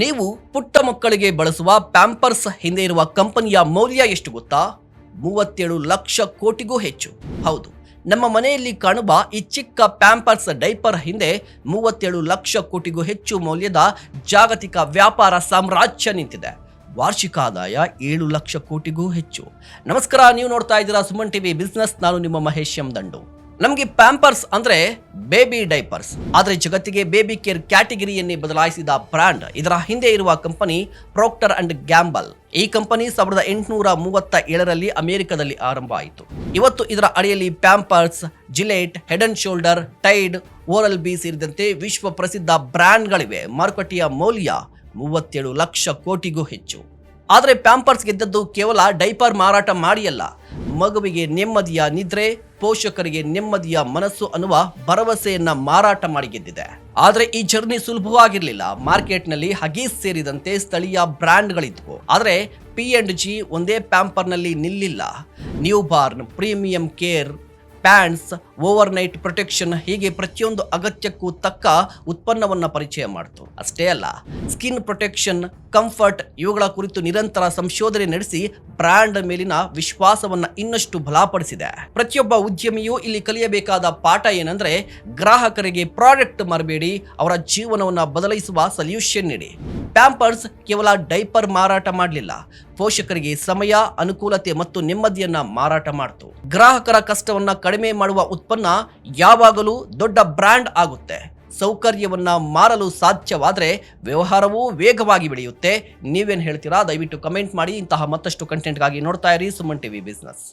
ನೀವು ಪುಟ್ಟ ಮಕ್ಕಳಿಗೆ ಬಳಸುವ ಪ್ಯಾಂಪರ್ಸ್ ಹಿಂದೆ ಇರುವ ಕಂಪನಿಯ ಮೌಲ್ಯ ಎಷ್ಟು ಗೊತ್ತಾ? 37 ಲಕ್ಷ ಕೋಟಿಗೂ ಹೆಚ್ಚು. ಹೌದು, ನಮ್ಮ ಮನೆಯಲ್ಲಿ ಕಾಣುವ ಈ ಚಿಕ್ಕ ಪ್ಯಾಂಪರ್ಸ್ ಡೈಪರ್ ಹಿಂದೆ 37 ಲಕ್ಷ ಕೋಟಿಗೂ ಹೆಚ್ಚು ಮೌಲ್ಯದ ಜಾಗತಿಕ ವ್ಯಾಪಾರ ಸಾಮ್ರಾಜ್ಯ ನಿಂತಿದೆ. ವಾರ್ಷಿಕ ಆದಾಯ 7 ಲಕ್ಷ ಕೋಟಿಗೂ ಹೆಚ್ಚು. ನಮಸ್ಕಾರ, ನೀವು ನೋಡ್ತಾ ಇದ್ದೀರಾ ಸುಮನ್ ಟಿವಿ ಬಿಸ್ನೆಸ್. ನಾನು ನಿಮ್ಮ ಮಹೇಶ್ ಎಂ ದಂಡು. ನಮಗೆ ಪ್ಯಾಂಪರ್ಸ್ ಅಂದ್ರೆ ಬೇಬಿ ಡೈಪರ್ಸ್, ಆದರೆ ಜಗತ್ತಿಗೆ ಬೇಬಿ ಕೇರ್ ಕ್ಯಾಟಗರಿಯನ್ನೇ ಬದಲಾಯಿಸಿದ ಬ್ರ್ಯಾಂಡ್. ಇದರ ಹಿಂದೆ ಇರುವ ಕಂಪನಿ ಪ್ರೊಕ್ಟರ್ ಅಂಡ್ ಗ್ಯಾಂಬಲ್. ಈ ಕಂಪನಿ 1837ರಲ್ಲಿ ಅಮೆರಿಕದಲ್ಲಿ ಆರಂಭ ಆಯಿತು. ಇವತ್ತು ಇದರ ಅಡಿಯಲ್ಲಿ Pampers, Gillette, Head and Shoulder, Tide, Oral B ಸೇರಿದಂತೆ ವಿಶ್ವ ಪ್ರಸಿದ್ಧ ಬ್ರ್ಯಾಂಡ್ಗಳಿವೆ. ಮಾರುಕಟ್ಟೆಯ ಮೌಲ್ಯ 37 ಲಕ್ಷ ಕೋಟಿಗೂ ಹೆಚ್ಚು. ಆದರೆ ಪ್ಯಾಂಪರ್ಸ್ ಗೆದ್ದದ್ದು ಕೇವಲ ಡೈಪರ್ ಮಾರಾಟ ಮಾಡಿಯಲ್ಲ, ಮಗುವಿಗೆ ನೆಮ್ಮದಿಯ ನಿದ್ರೆ, ಪೋಷಕರಿಗೆ ನೆಮ್ಮದಿಯ ಮನಸ್ಸು ಅನ್ನುವ ಭರವಸೆಯನ್ನ ಮಾರಾಟ ಮಾಡಿ ಗೆದ್ದಿದೆ. ಆದರೆ ಈ ಜರ್ನಿ ಸುಲಭವಾಗಿರಲಿಲ್ಲ. ಮಾರ್ಕೆಟ್ನಲ್ಲಿ ಹಗೀಸ್ ಸೇರಿದಂತೆ ಸ್ಥಳೀಯ ಬ್ರ್ಯಾಂಡ್ಗಳಿದ್ವು. ಆದರೆ P&G ಒಂದೇ ಪ್ಯಾಂಪರ್ನಲ್ಲಿ ನಿಲ್ಲಿಲ್ಲ. New born, premium care, pants, overnight protection, ಹೀಗೆ ಪ್ರತಿಯೊಂದು ಅಗತ್ಯಕ್ಕೂ ತಕ್ಕ ಉತ್ಪನ್ನವನ್ನು ಪರಿಚಯ ಮಾಡಿತು. ಅಷ್ಟೇ ಅಲ್ಲ, ಸ್ಕಿನ್ ಪ್ರೊಟೆಕ್ಷನ್, ಕಂಫರ್ಟ್ ಇವುಗಳ ಕುರಿತು ನಿರಂತರ ಸಂಶೋಧನೆ ನಡೆಸಿ ಬ್ರ್ಯಾಂಡ್ ಮೇಲಿನ ವಿಶ್ವಾಸವನ್ನ ಇನ್ನಷ್ಟು ಬಲಪಡಿಸಿದೆ. ಪ್ರತಿಯೊಬ್ಬ ಉದ್ಯಮಿಯೂ ಇಲ್ಲಿ ಕಲಿಯಬೇಕಾದ ಪಾಠ ಏನಂದ್ರೆ, ಗ್ರಾಹಕರಿಗೆ ಪ್ರಾಡಕ್ಟ್ ಮಾರಬೇಡಿ, ಅವರ ಜೀವನವನ್ನ ಬದಲಾಯಿಸುವ ಸೊಲ್ಯೂಷನ್ ನೀಡಿ. ಪ್ಯಾಂಪರ್ಸ್ ಕೇವಲ ಡೈಪರ್ ಮಾರಾಟ ಮಾಡಲಿಲ್ಲ, ಪೋಷಕರಿಗೆ ಸಮಯ, ಅನುಕೂಲತೆ ಮತ್ತು ನೆಮ್ಮದಿಯನ್ನ ಮಾರಾಟ ಮಾಡಿತು. ಗ್ರಾಹಕರ ಕಷ್ಟವನ್ನ ಕಡಿಮೆ ಮಾಡುವ ಉತ್ಪನ್ನ ಯಾವಾಗಲೂ ದೊಡ್ಡ ಬ್ರ್ಯಾಂಡ್ ಆಗುತ್ತೆ. ಸೌಕರ್ಯವನ್ನ ಮಾರಲು ಸಾಧ್ಯವಾದರೆ ವ್ಯವಹಾರವೂ ವೇಗವಾಗಿ ಬೆಳೆಯುತ್ತೆ. ನೀವೇನು ಹೇಳ್ತೀರಾ? ದಯವಿಟ್ಟು ಕಮೆಂಟ್ ಮಾಡಿ. ಇಂತಹ ಮತ್ತಷ್ಟು ಕಂಟೆಂಟ್ಗಾಗಿ ನೋಡ್ತಾ ಇರಿ ಸುಮನ್ ಟಿವಿ ಬಿಸ್ನೆಸ್.